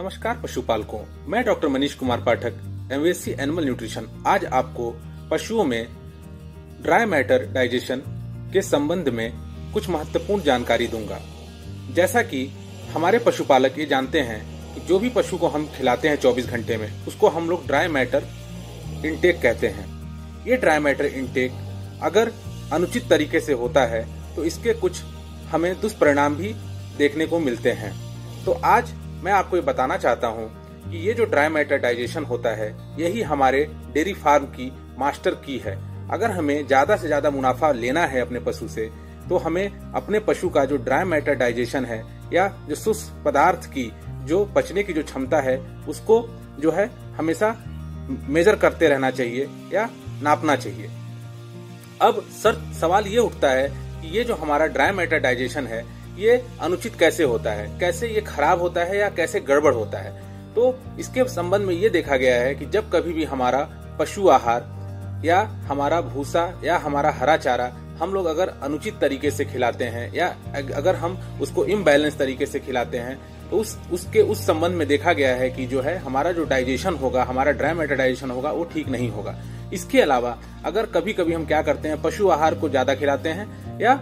नमस्कार पशुपालकों, मैं doctor Manish Kumar Pathak, MSc animal nutrition. आज आपको पशुओं में ड्राई मैटर डाइजेशन के संबंध में कुछ महत्वपूर्ण जानकारी दूंगा। जैसा कि हमारे पशुपालक ये जानते हैं कि जो भी पशु को हम खिलाते हैं 24 घंटे में, उसको हम लोग ड्राई मैटर इंटेक कहते हैं। ये ड्राई मैटर इंटेक अगर अनुचित तरीके से होता है तो इसके कुछ हमें दुष्परिणाम भी देखने को मिलते हैं। तो आज मैं आपको ये बताना चाहता हूँ कि ये जो ड्राई मैटर डाइजेशन होता है, यही हमारे डेयरी फार्म की मास्टर की है। अगर हमें ज्यादा से ज्यादा मुनाफा लेना है अपने पशु से, तो हमें अपने पशु का जो ड्राई मैटर डाइजेशन है या जो शुष्क पदार्थ की जो पचने की जो क्षमता है, उसको जो है हमेशा मेजर करते रहना चाहिए या नापना चाहिए। अब सवाल ये उठता है कि ये जो हमारा ड्राई मैटर डाइजेशन है, ये अनुचित कैसे होता है, कैसे ये खराब होता है या कैसे गड़बड़ होता है। तो इसके संबंध में ये देखा गया है कि जब कभी भी हमारा पशु आहार या हमारा भूसा या हमारा हरा चारा हम लोग अगर अनुचित तरीके से खिलाते हैं या अगर हम उसको इम्बैलेंस तरीके से खिलाते हैं, तो उस संबंध में देखा गया है कि जो है हमारा जो डाइजेशन होगा, हमारा ड्राई मैटर डाइजेशन होगा, वो ठीक नहीं होगा। इसके अलावा अगर कभी कभी हम क्या करते हैं, पशु आहार को ज्यादा खिलाते हैं या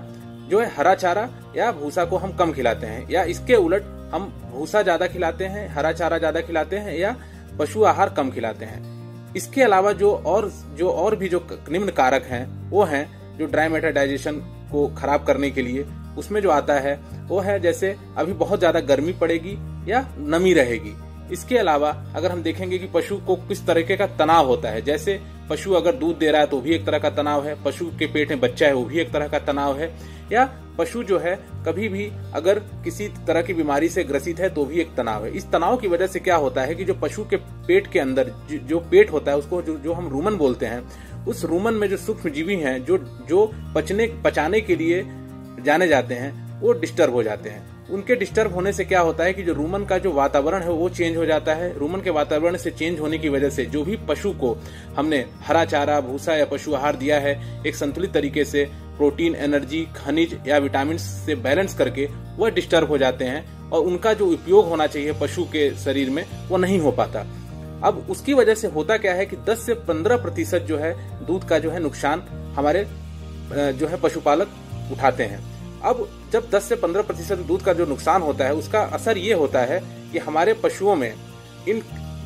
जो है हरा चारा या भूसा को हम कम खिलाते हैं, या इसके उलट हम भूसा ज्यादा खिलाते हैं, हरा चारा ज्यादा खिलाते हैं या पशु आहार कम खिलाते हैं। इसके अलावा जो और भी जो निम्न कारक हैं, वो हैं जो ड्राई मैटर डाइजेशन को खराब करने के लिए। उसमें जो आता है वो है जैसे अभी बहुत ज्यादा गर्मी पड़ेगी या नमी रहेगी। इसके अलावा अगर हम देखेंगे कि पशु को किस तरीके का तनाव होता है, जैसे पशु अगर दूध दे रहा है तो भी एक तरह का तनाव है, पशु के पेट में बच्चा है वो भी एक तरह का तनाव है, या पशु जो है कभी भी अगर किसी तरह की बीमारी से ग्रसित है तो भी एक तनाव है। इस तनाव की वजह से क्या होता है कि जो पशु के पेट के अंदर जो पेट होता है, उसको जो हम रूमन बोलते हैं, उस रूमन में जो सूक्ष्म जीवी हैं जो पचाने के लिए जाने जाते हैं, वो डिस्टर्ब हो जाते हैं। उनके डिस्टर्ब होने से क्या होता है कि जो रूमन का जो वातावरण है वो चेंज हो जाता है। रूमन के वातावरण से चेंज होने की वजह से जो भी पशु को हमने हरा चारा, भूसा या पशु आहार दिया है, एक संतुलित तरीके से प्रोटीन, एनर्जी, खनिज या विटामिन से बैलेंस करके वह डिस्टर्ब हो जाते हैं और उनका जो उपयोग होना चाहिए पशु के शरीर में वो नहीं हो पाता। अब उसकी वजह से होता क्या है कि 10 से 15% जो है दूध का जो है नुकसान हमारे जो है पशुपालक उठाते हैं। अब जब 10 से 15% दूध का जो नुकसान होता है, उसका असर ये होता है कि हमारे पशुओं में इन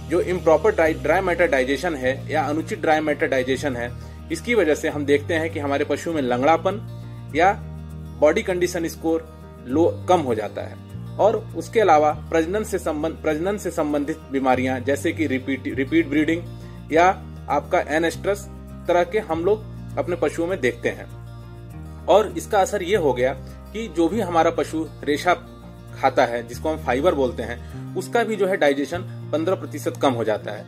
जो इम्प्रॉपर ड्राई मैटर डाइजेशन है या अनुचित ड्राई मैटर डाइजेशन है, इसकी वजह से हम देखते हैं कि हमारे पशु में लंगड़ापन या बॉडी कंडीशन स्कोर कम हो जाता है। और उसके अलावा प्रजनन से संबंधित बीमारियां जैसे कि रिपीट ब्रीडिंग या आपका एनेस्ट्रस तरह के हम लोग अपने पशुओं में देखते हैं। और इसका असर ये हो गया कि जो भी हमारा पशु रेशा खाता है, जिसको हम फाइबर बोलते हैं, उसका भी जो है डाइजेशन 15% कम हो जाता है।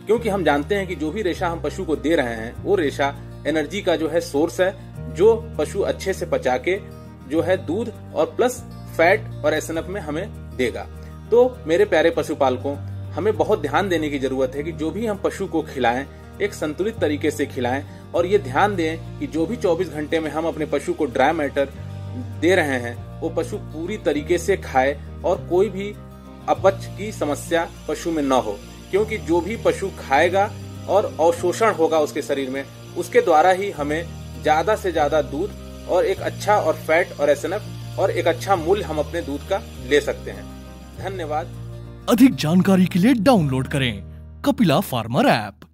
क्योंकि हम जानते हैं कि जो भी रेशा हम पशु को दे रहे हैं, वो रेशा एनर्जी का जो है सोर्स है, जो पशु अच्छे से पचा के जो है दूध और प्लस फैट और एसएनएफ में हमें देगा। तो मेरे प्यारे पशुपालकों, हमें बहुत ध्यान देने की जरूरत है कि जो भी हम पशु को खिलाएं, एक संतुलित तरीके से खिलाएं और ये ध्यान दें कि जो भी 24 घंटे में हम अपने पशु को ड्राई मैटर दे रहे हैं, वो पशु पूरी तरीके से खाए और कोई भी अपच की समस्या पशु में न हो। क्योंकि जो भी पशु खाएगा और अवशोषण होगा उसके शरीर में, उसके द्वारा ही हमें ज्यादा से ज्यादा दूध और एक अच्छा और फैट और एसएनएफ और एक अच्छा मूल्य हम अपने दूध का ले सकते हैं। धन्यवाद। अधिक जानकारी के लिए डाउनलोड करें कपिला फार्मर ऐप।